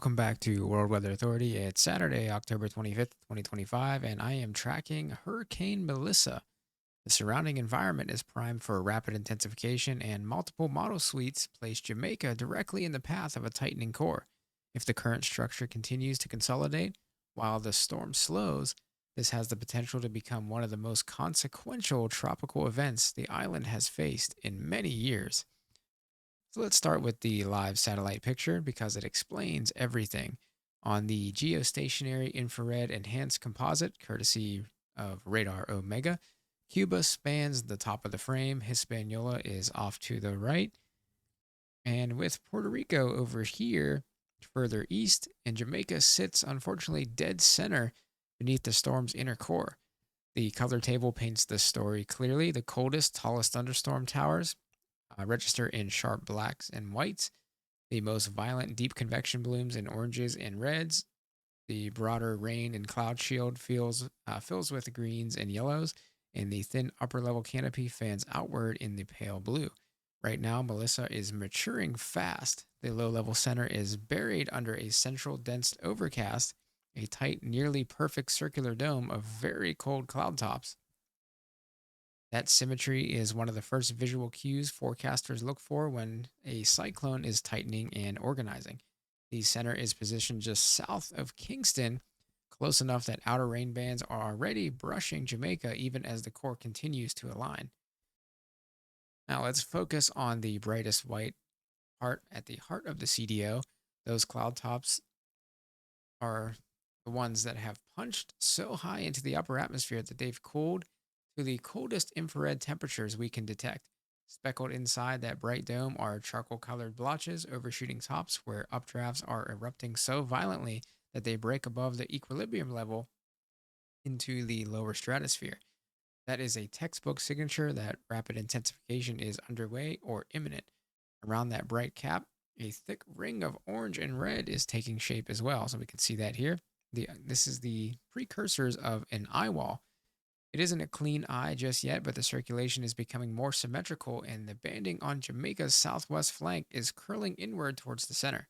Welcome back to World Weather Authority. It's Saturday, October 25th, 2025, and I am tracking Hurricane Melissa. The surrounding environment is primed for rapid intensification, and multiple model suites place Jamaica directly in the path of a tightening core. If the current structure continues to consolidate while the storm slows, this has the potential to become one of the most consequential tropical events the island has faced in many years. So let's start with the live satellite picture because it explains everything. On the geostationary infrared enhanced composite, courtesy of Radar Omega, Cuba spans the top of the frame, Hispaniola is off to the right, and with Puerto Rico over here, further east, and Jamaica sits unfortunately dead center beneath the storm's inner core. The color table paints the story clearly. The coldest, tallest thunderstorm towers register in sharp blacks and whites, the most violent deep convection blooms in oranges and reds. The broader rain and cloud shield fills with greens and yellows, and the thin upper level canopy fans outward in the pale blue. Right now, Melissa is maturing fast. The low level center is buried under a central dense overcast, a tight, nearly perfect circular dome of very cold cloud tops. That symmetry is one of the first visual cues forecasters look for when a cyclone is tightening and organizing. The center is positioned just south of Kingston, close enough that outer rain bands are already brushing Jamaica even as the core continues to align. Now let's focus on the brightest white part at the heart of the CDO. Those cloud tops are the ones that have punched so high into the upper atmosphere that they've cooled to the coldest infrared temperatures we can detect. Speckled inside that bright dome are charcoal colored blotches overshooting tops where updrafts are erupting so violently that they break above the equilibrium level into the lower stratosphere. That is a textbook signature that rapid intensification is underway or imminent. Around that bright cap, a thick ring of orange and red is taking shape as well. So we can see that here. This is the precursors of an eye wall. It isn't a clean eye just yet, but the circulation is becoming more symmetrical, and the banding on Jamaica's southwest flank is curling inward towards the center.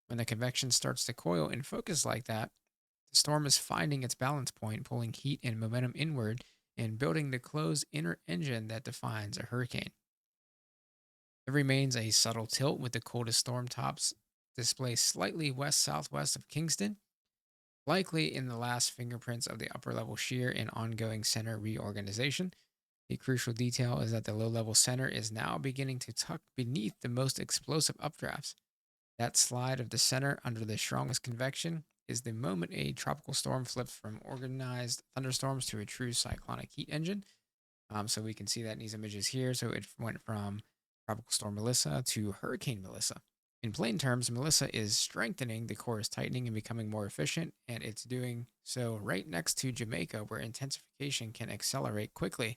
When the convection starts to coil and focus like that, the storm is finding its balance point, pulling heat and momentum inward and building the closed inner engine that defines a hurricane. There remains a subtle tilt with the coldest storm tops display slightly west southwest of Kingston, likely in the last fingerprints of the upper level shear and ongoing center reorganization. The crucial detail is that the low level center is now beginning to tuck beneath the most explosive updrafts. That slide of the center under the strongest convection is the moment a tropical storm flips from organized thunderstorms to a true cyclonic heat engine. So we can see that in these images here. So it went from Tropical Storm Melissa to Hurricane Melissa. In plain terms, Melissa is strengthening, the core is tightening and becoming more efficient, and it's doing so right next to Jamaica, where intensification can accelerate quickly.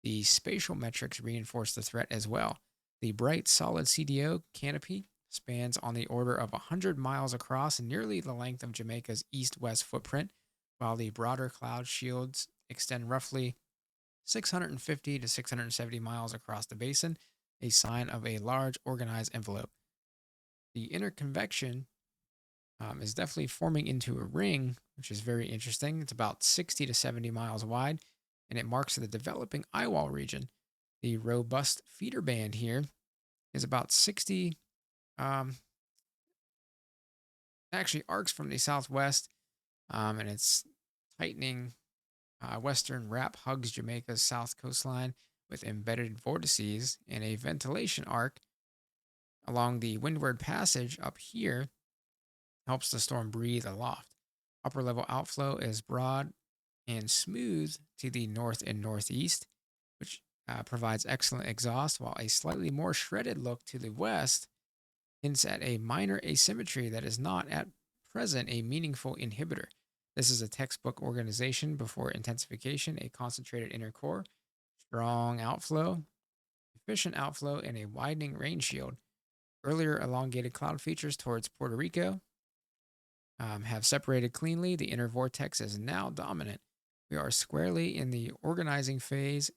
The spatial metrics reinforce the threat as well. The bright, solid CDO canopy spans on the order of 100 miles across, nearly the length of Jamaica's east west footprint, while the broader cloud shields extend roughly 650 to 670 miles across the basin, a sign of a large organized envelope. The inner convection is definitely forming into a ring, which is very interesting. It's about 60 to 70 miles wide, and it marks the developing eyewall region. The robust feeder band here is about 60, um, actually arcs from the southwest, and it's tightening. Western wrap hugs Jamaica's south coastline with embedded vortices and a ventilation arc along the windward passage up here helps the storm breathe aloft. Upper level outflow is broad and smooth to the north and northeast, which provides excellent exhaust, while a slightly more shredded look to the west hints at a minor asymmetry that is not at present a meaningful inhibitor. This is a textbook organization before intensification, a concentrated inner core, strong outflow, efficient outflow, and a widening rain shield. Earlier elongated cloud features towards Puerto Rico have separated cleanly. The inner vortex is now dominant. We are squarely in the organizing phase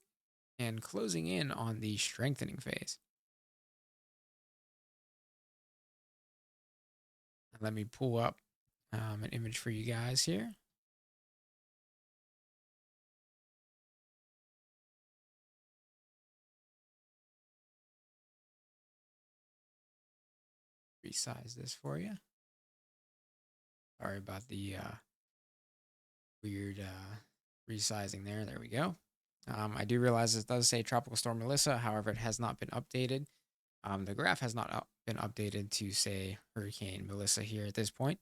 and closing in on the strengthening phase. Let me pull up an image for you guys here. Resize this for you. Sorry about the weird resizing there. There we go. I do realize it does say Tropical Storm Melissa. However, it has not been updated. The graph has not been updated to say Hurricane Melissa here at this point.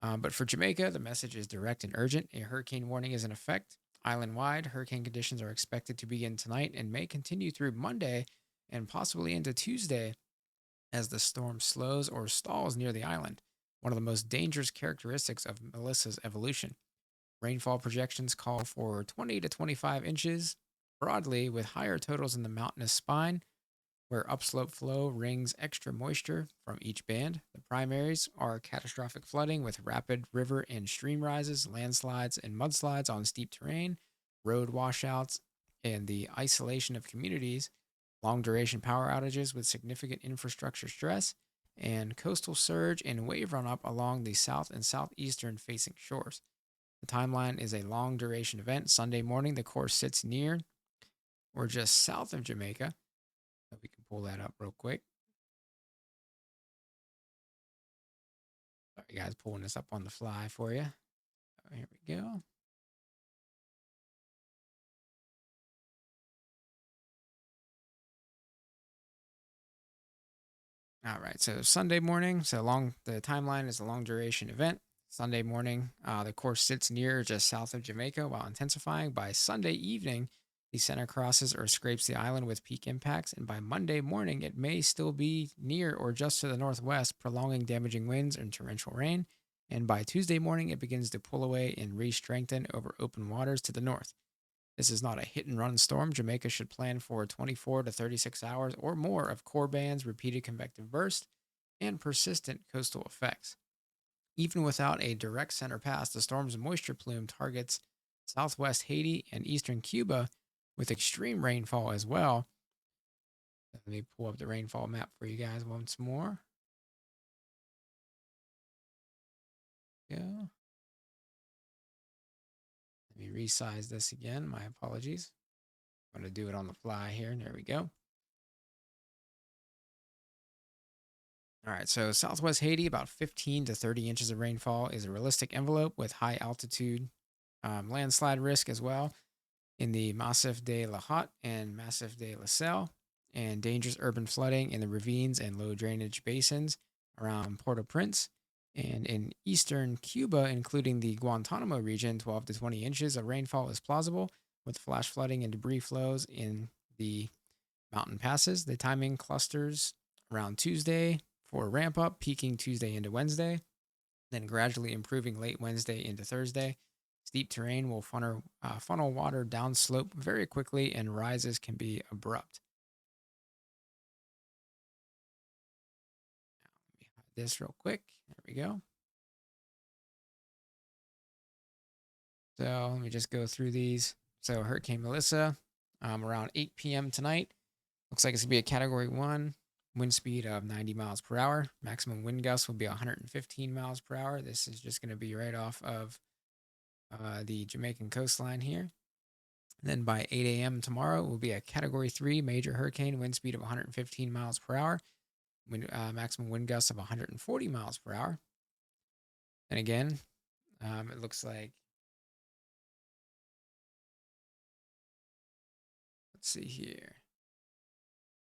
But for Jamaica, the message is direct and urgent. A hurricane warning is in effect. Island-wide, hurricane conditions are expected to begin tonight and may continue through Monday and possibly into Tuesday as the storm slows or stalls near the island, one of the most dangerous characteristics of Melissa's evolution. Rainfall projections call for 20 to 25 inches broadly, with higher totals in the mountainous spine, where upslope flow wrings extra moisture from each band. The primaries are catastrophic flooding with rapid river and stream rises, landslides and mudslides on steep terrain, road washouts, and the isolation of communities, long duration power outages with significant infrastructure stress, and coastal surge and wave runup along the south and southeastern facing shores. The timeline is a long duration event. Sunday morning, the course sits near or just south of Jamaica. So we can pull that up real quick. Sorry, guys, pulling this up on the fly for you. Here we go. All right, so Sunday morning, the timeline is a long duration event. Sunday morning, the course sits near just south of Jamaica while intensifying. By Sunday evening, the center crosses or scrapes the island with peak impacts, and by Monday morning, it may still be near or just to the northwest, prolonging damaging winds and torrential rain. And by Tuesday morning, it begins to pull away and re-strengthen over open waters to the north. This is not a hit and run storm. Jamaica should plan for 24 to 36 hours or more of core bands, repeated convective bursts, and persistent coastal effects. Even without a direct center pass, the storm's moisture plume targets southwest Haiti and eastern Cuba with extreme rainfall as well. Let me pull up the rainfall map for you guys once more. Go. Let me resize this again. My apologies. I'm going to do it on the fly here. There we go. All right, so southwest Haiti, about 15 to 30 inches of rainfall is a realistic envelope with high altitude landslide risk as well in the Massif de la Haute and Massif de la Selle, and dangerous urban flooding in the ravines and low drainage basins around Port-au-Prince. And in eastern Cuba, including the Guantanamo region, 12 to 20 inches of rainfall is plausible with flash flooding and debris flows in the mountain passes. The timing clusters around Tuesday for a ramp up, peaking Tuesday into Wednesday, then gradually improving late Wednesday into Thursday. Steep terrain will funnel water downslope very quickly, and rises can be abrupt. Let me hide this real quick. There we go. So let me just go through these. So Hurricane Melissa, around 8 p.m. tonight. Looks like it's going to be a Category 1, wind speed of 90 miles per hour. Maximum wind gust will be 115 miles per hour. This is just going to be right off of the Jamaican coastline here. And then by 8 a.m. tomorrow, it will be a Category 3 major hurricane, wind speed of 115 miles per hour, maximum wind gusts of 140 miles per hour. And again, it looks like, let's see here.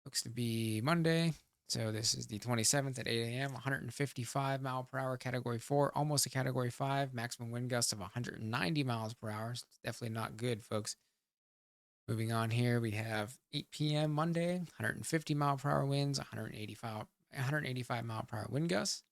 Looks to be Monday. So this is the 27th at 8 a.m., 155 mile per hour, Category 4, almost a Category 5, maximum wind gusts of 190 miles per hour. It's definitely not good, folks. Moving on here, we have 8 p.m. Monday, 150 mile per hour winds, 185 mile per hour wind gusts.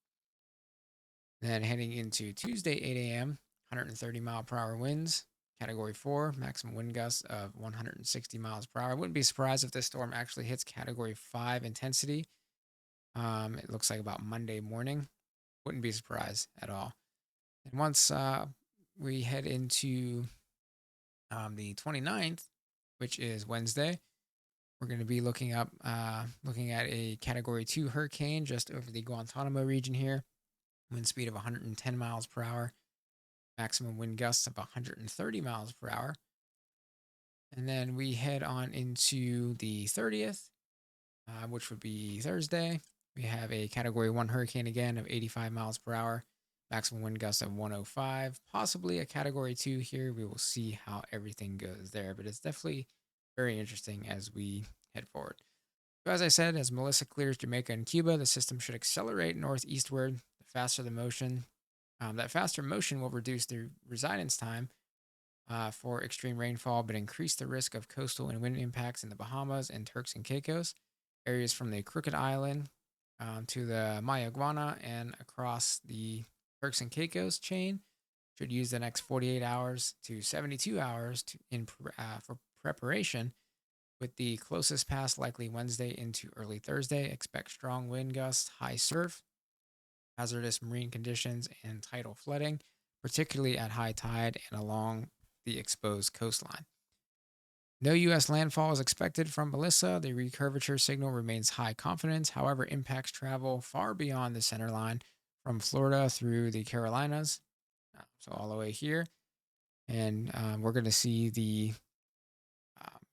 Then heading into Tuesday, 8 a.m., 130 mile per hour winds, Category 4, maximum wind gusts of 160 miles per hour. I wouldn't be surprised if this storm actually hits Category 5 intensity. It looks like about Monday morning. Wouldn't be surprised at all. And once we head into the 29th, which is Wednesday, we're going to be looking at a Category 2 hurricane just over the Guantanamo region here. wind speed of 110 miles per hour, maximum wind gusts of 130 miles per hour. And then we head on into the 30th, which would be Thursday. We have a Category 1 hurricane again of 85 miles per hour, maximum wind gusts of 105, possibly a Category 2 here. We will see how everything goes there, but it's definitely very interesting as we head forward. So, as I said, as Melissa clears Jamaica and Cuba, the system should accelerate northeastward. The faster the motion, that faster motion will reduce the residence time for extreme rainfall, but increase the risk of coastal and wind impacts in the Bahamas and Turks and Caicos, areas from the Crooked Island to the Mayaguana and across the Turks and Caicos chain. Should use the next 48 hours to 72 hours for preparation, with the closest pass likely Wednesday into early Thursday. Expect strong wind gusts, high surf, hazardous marine conditions, and tidal flooding, particularly at high tide and along the exposed coastline. No U.S. landfall is expected from Melissa. The recurvature signal remains high confidence. However, impacts travel far beyond the center line from Florida through the Carolinas, so all the way here. And we're going to see the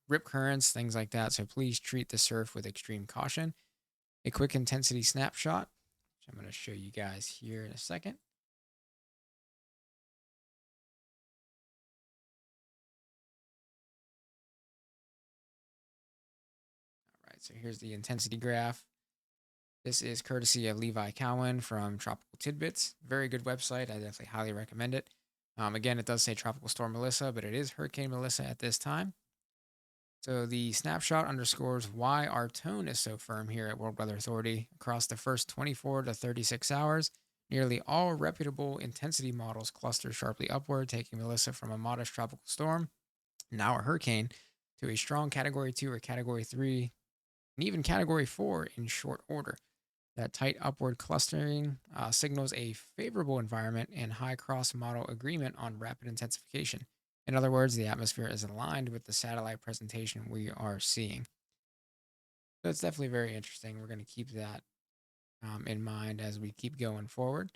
rip currents, things like that. So please treat the surf with extreme caution. A quick intensity snapshot, which I'm going to show you guys here in a second. All right, so here's the intensity graph. This is courtesy of Levi Cowan from Tropical Tidbits. Very good website. I definitely highly recommend it. Again, it does say Tropical Storm Melissa, but it is Hurricane Melissa at this time. So the snapshot underscores why our tone is so firm here at World Weather Authority. Across the first 24 to 36 hours, nearly all reputable intensity models cluster sharply upward, taking Melissa from a modest tropical storm, now a hurricane, to a strong Category 2 or Category 3, and even Category 4 in short order. That tight upward clustering signals a favorable environment and high cross model agreement on rapid intensification. In other words, the atmosphere is aligned with the satellite presentation we are seeing. So it's definitely very interesting. We're going to keep that in mind as we keep going forward.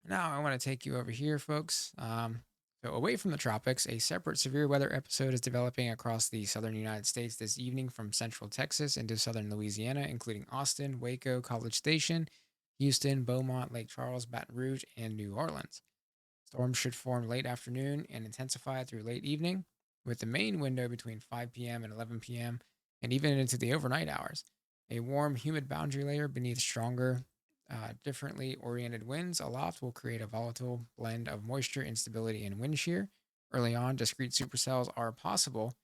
Now, I want to take you over here, folks. So, away from the tropics, a separate severe weather episode is developing across the southern United States this evening from central Texas into southern Louisiana, including Austin, Waco, College Station, Houston, Beaumont, Lake Charles, Baton Rouge, and New Orleans. Storms should form late afternoon and intensify through late evening, with the main window between 5 p.m. and 11 p.m., and even into the overnight hours. A warm, humid boundary layer beneath stronger, differently oriented winds aloft will create a volatile blend of moisture, instability, and wind shear. Early on, discrete supercells are possible,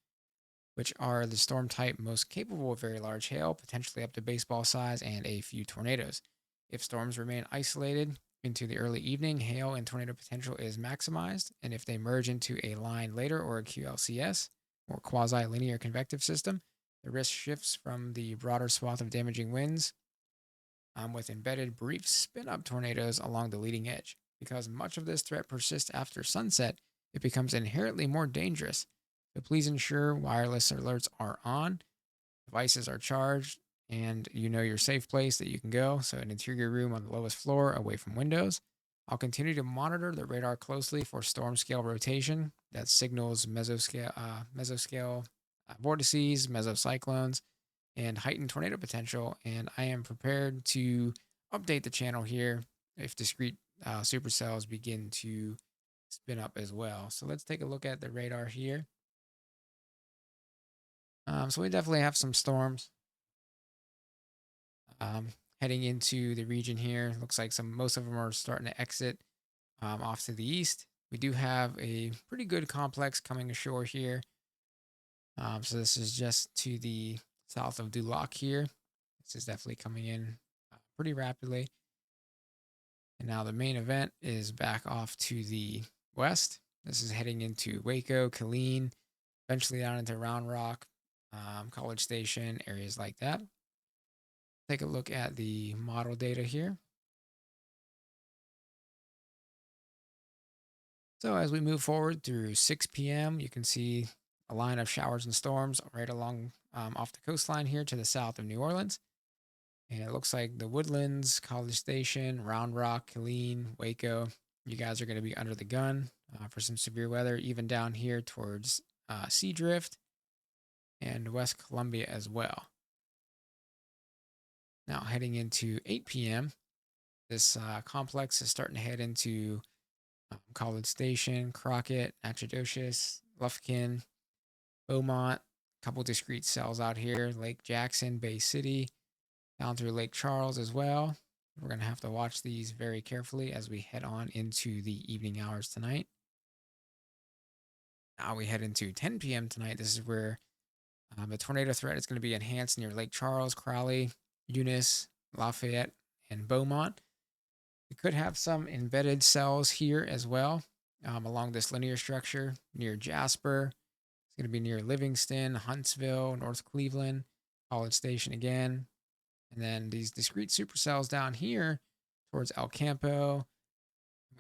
which are the storm type most capable of very large hail, potentially up to baseball size, and a few tornadoes. If storms remain isolated into the early evening, hail and tornado potential is maximized, and if they merge into a line later or a QLCS, or quasi linear convective system, the risk shifts from the broader swath of damaging winds with embedded brief spin up tornadoes along the leading edge. Because much of this threat persists after sunset, it becomes inherently more dangerous. So please ensure wireless alerts are on, devices are charged, and you know your safe place that you can go. So, an interior room on the lowest floor away from windows. I'll continue to monitor the radar closely for storm scale rotation that signals mesoscale vortices, mesocyclones, and heightened tornado potential. And I am prepared to update the channel here if discrete supercells begin to spin up as well. So let's take a look at the radar here. So we definitely have some storms heading into the region here. Looks like most of them are starting to exit off to the east. We do have a pretty good complex coming ashore here. So this is just to the south of Duloc here. This is definitely coming in pretty rapidly. And now the main event is back off to the west. This is heading into Waco, Killeen, eventually down into Round Rock, College Station, areas like that. Take a look at the model data here. So as we move forward through 6 p.m., you can see a line of showers and storms right along off the coastline here to the south of New Orleans. And it looks like the Woodlands, College Station, Round Rock, Killeen, Waco, you guys are going to be under the gun for some severe weather, even down here towards Sea Drift and West Columbia as well. Now, heading into 8 p.m., this complex is starting to head into College Station, Crockett, Natchitoches, Lufkin, Beaumont, a couple discrete cells out here, Lake Jackson, Bay City, down through Lake Charles as well. We're going to have to watch these very carefully as we head on into the evening hours tonight. Now we head into 10 p.m. tonight. This is where the tornado threat is going to be enhanced near Lake Charles, Crowley, Eunice, Lafayette, and Beaumont. We could have some embedded cells here as well along this linear structure near Jasper. It's going to be near Livingston, Huntsville, North Cleveland, College Station again. And then these discrete supercells down here towards El Campo.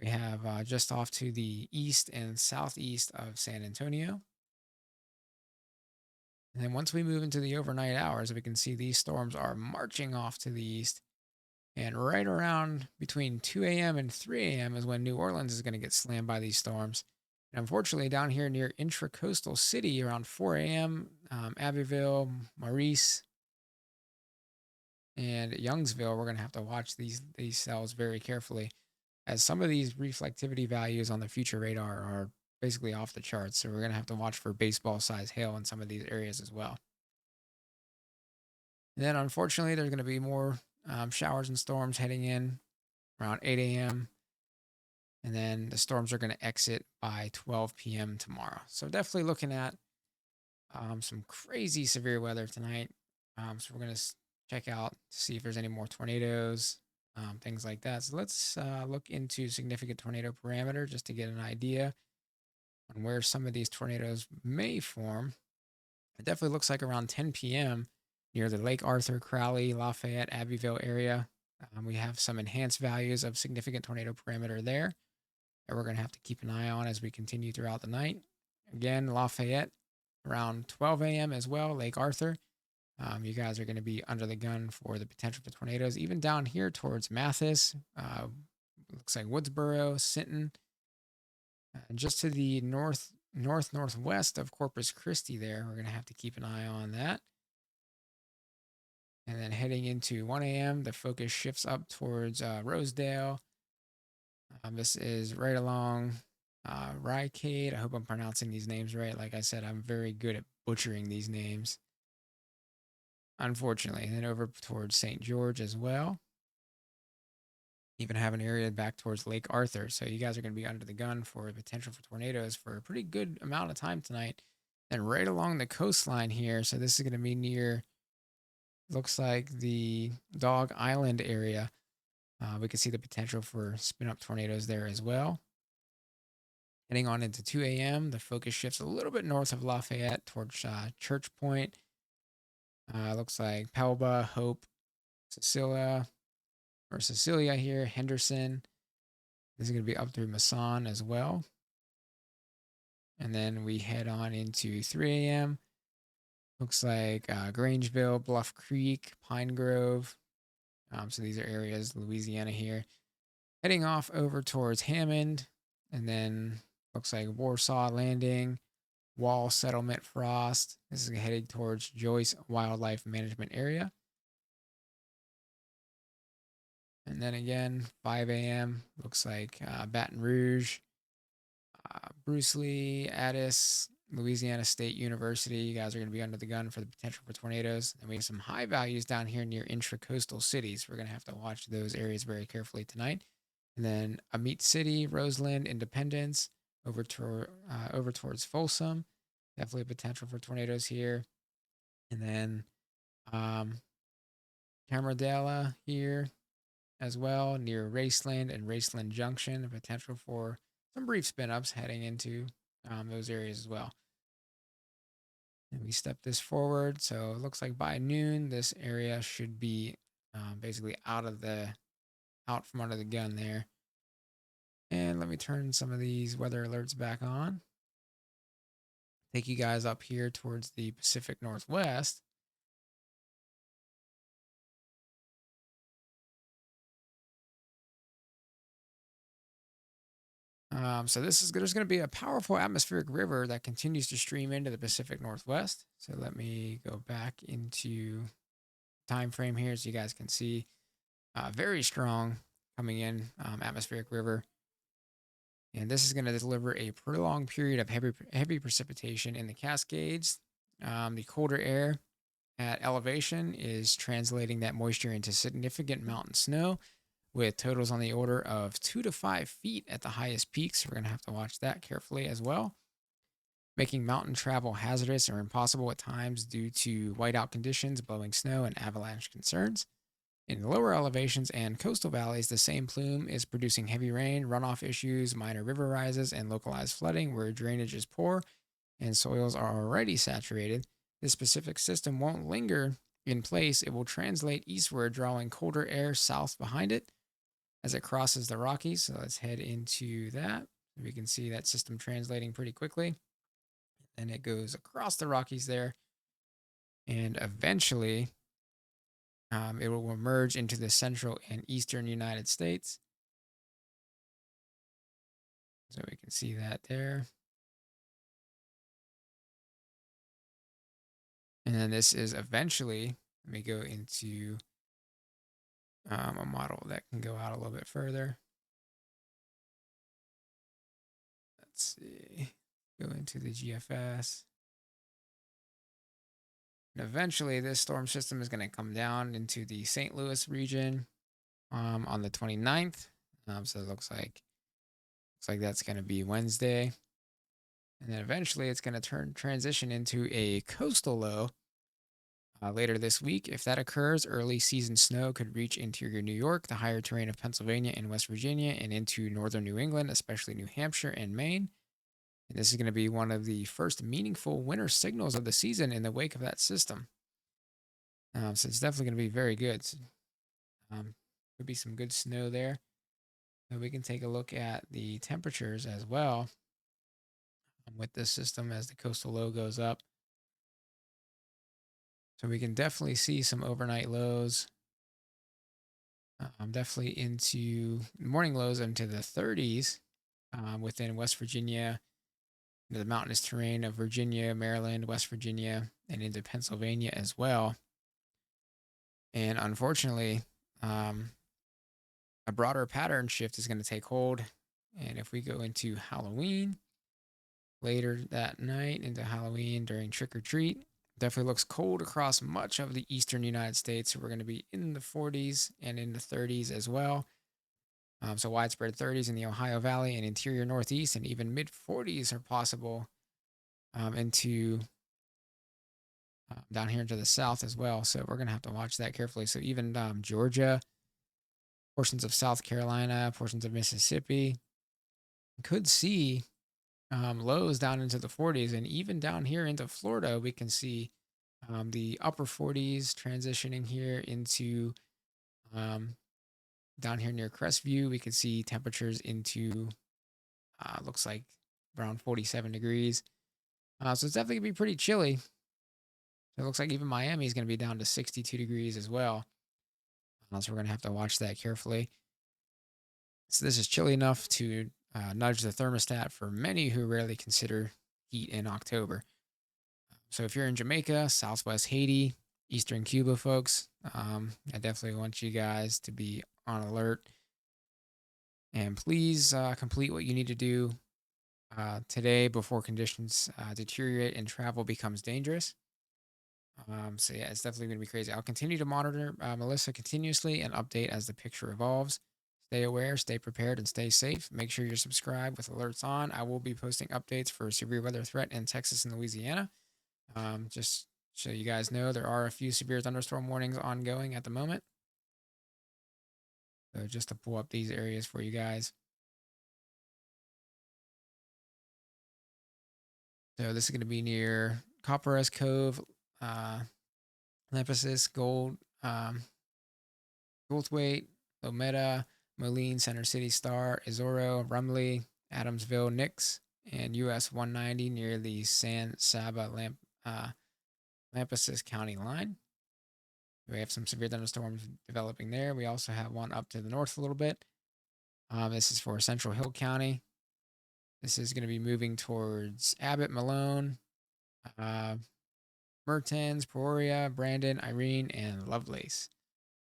We have just off to the east and southeast of San Antonio. And then once we move into the overnight hours, we can see these storms are marching off to the east. And right around between 2 a.m. and 3 a.m. is when New Orleans is going to get slammed by these storms. And unfortunately, down here near Intracoastal City around 4 a.m., Abbeville, Maurice, and Youngsville, we're going to have to watch these cells very carefully, as some of these reflectivity values on the future radar are basically off the charts. So we're going to have to watch for baseball size hail in some of these areas as well. And then unfortunately, there's going to be more showers and storms heading in around 8 a.m. And then the storms are going to exit by 12 p.m. tomorrow. So definitely looking at some crazy severe weather tonight. So we're going to check out to see if there's any more tornadoes, things like that. So let's look into significant tornado parameter just to get an idea on where some of these tornadoes may form. It definitely looks like around 10 p.m. near the Lake Arthur, Crowley, Lafayette, Abbeville area. We have some enhanced values of significant tornado parameter there that we're going to have to keep an eye on as we continue throughout the night. Again, Lafayette around 12 a.m. as well, Lake Arthur. You guys are going to be under the gun for the potential for tornadoes, even down here towards Mathis. Looks like Woodsboro, Sinton, just to the northwest of Corpus Christi there. We're going to have to keep an eye on that. And then heading into 1 a.m., the focus shifts up towards Rosedale. This is right along Rycade. I hope I'm pronouncing these names right. Like I said, I'm very good at butchering these names, unfortunately. And then over towards St. George as well. Even have an area back towards Lake Arthur. So you guys are going to be under the gun for the potential for tornadoes for a pretty good amount of time tonight. And right along the coastline here. So this is going to be near, looks like the Dog Island area. We can see the potential for spin up tornadoes there as well. Heading on into 2 a.m., the focus shifts a little bit north of Lafayette towards Church Point. Looks like Pelba, Hope, Cecilia here, Henderson. This is going to be up through Masson as well. And then we head on into 3 a.m. Looks like Grangeville, Bluff Creek, Pine Grove. So these are areas, Louisiana here. Heading off over towards Hammond, and then looks like Warsaw Landing, Wall Settlement, Frost. This is heading towards Joyce Wildlife Management Area. And then again, 5 a.m. looks like Baton Rouge, Bruce Lee, Addis, Louisiana State University. You guys are going to be under the gun for the potential for tornadoes. And we have some high values down here near intracoastal cities. We're going to have to watch those areas very carefully tonight. And then Amite City, Roseland, Independence, over towards Folsom. Definitely a potential for tornadoes here. And then Camaradella here as well, near Raceland and Raceland Junction. A potential for some brief spin ups heading into those areas as well. And we step this forward. So it looks like by noon, this area should be basically out from under the gun there. And let me turn some of these weather alerts back on. Take you guys up here towards the Pacific Northwest. So there's going to be a powerful atmospheric river that continues to stream into the Pacific Northwest. So let me go back into time frame here so you guys can see very strong coming in atmospheric river. And this is going to deliver a prolonged period of heavy precipitation in the Cascades. The colder air at elevation is translating that moisture into significant mountain snow with totals on the order of 2 to 5 feet at the highest peaks. We're going to have to watch that carefully as well, making mountain travel hazardous or impossible at times due to whiteout conditions, blowing snow, and avalanche concerns. In the lower elevations and coastal valleys, the same plume is producing heavy rain, runoff issues, minor river rises, and localized flooding where drainage is poor and soils are already saturated. This specific system won't linger in place. It will translate eastward, drawing colder air south behind it as it crosses the Rockies. So let's head into that. We can see that system translating pretty quickly. And it goes across the Rockies there. And eventually, it will emerge into the central and eastern United States. So we can see that there. And then this is eventually, let me go into a model that can go out a little bit further. Let's see, go into the GFS. And eventually, this storm system is going to come down into the St. Louis region on the 29th. So it looks like that's going to be Wednesday. And then eventually it's going to transition into a coastal low later this week. If that occurs, early season snow could reach interior New York, the higher terrain of Pennsylvania and West Virginia, and into northern New England, especially New Hampshire and Maine. And this is going to be one of the first meaningful winter signals of the season in the wake of that system. So it's definitely going to be very good. Could be some good snow there. So we can take a look at the temperatures as well with this system as the coastal low goes up. So we can definitely see some overnight lows. I'm definitely into morning lows into the 30s within West Virginia, the mountainous terrain of Virginia, Maryland, West Virginia, and into Pennsylvania as well. And unfortunately, a broader pattern shift is going to take hold. And if we go into Halloween later that night, into Halloween during trick or treat, definitely looks cold across much of the eastern United States. So we're going to be in the 40s and in the 30s as well. So widespread 30s in the Ohio Valley and interior Northeast, and even mid 40s are possible into down here into the South as well. So we're going to have to watch that carefully. So even Georgia, portions of South Carolina, portions of Mississippi could see lows down into the 40s. And even down here into Florida, we can see the upper 40s transitioning here into down here near Crestview. We can see temperatures into looks like around 47 degrees. So it's definitely going to be pretty chilly. So it looks like even Miami is going to be down to 62 degrees as well. So we're going to have to watch that carefully. So this is chilly enough to nudge the thermostat for many who rarely consider heat in October. So if you're in Jamaica, Southwest Haiti, Eastern Cuba, folks, I definitely want you guys to be on alert. And please complete what you need to do today before conditions deteriorate and travel becomes dangerous. So yeah, it's definitely going to be crazy. I'll continue to monitor Melissa continuously and update as the picture evolves. Stay aware, stay prepared, and stay safe. Make sure you're subscribed with alerts on. I will be posting updates for severe weather threat in Texas and Louisiana. Just so you guys know, there are a few severe thunderstorm warnings ongoing at the moment. So just to pull up these areas for you guys. So this is going to be near Copperas Cove, Lampesis, Goldthwaite, Lometa, Moline, Center City, Star, Izoro, Rumley, Adamsville, Nix, and US 190 near the San Saba Lampesis County line. We have some severe thunderstorms developing there. We also have one up to the north a little bit. This is for Central Hill County. This is going to be moving towards Abbott, Malone, uh, Mertens, Peoria, Brandon, Irene, and Lovelace.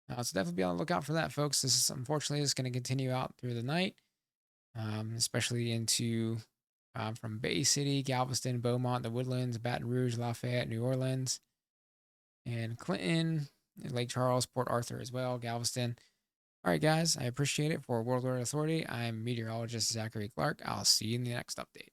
So definitely be on the lookout for that, folks. This is unfortunately is going to continue out through the night, especially into from Bay City, Galveston, Beaumont, the Woodlands, Baton Rouge, Lafayette, New Orleans, and Clinton, Lake Charles, Port Arthur as well, Galveston. All right, guys, I appreciate it. For World Weather Authority, I'm meteorologist Zachary Clark. I'll see you in the next update.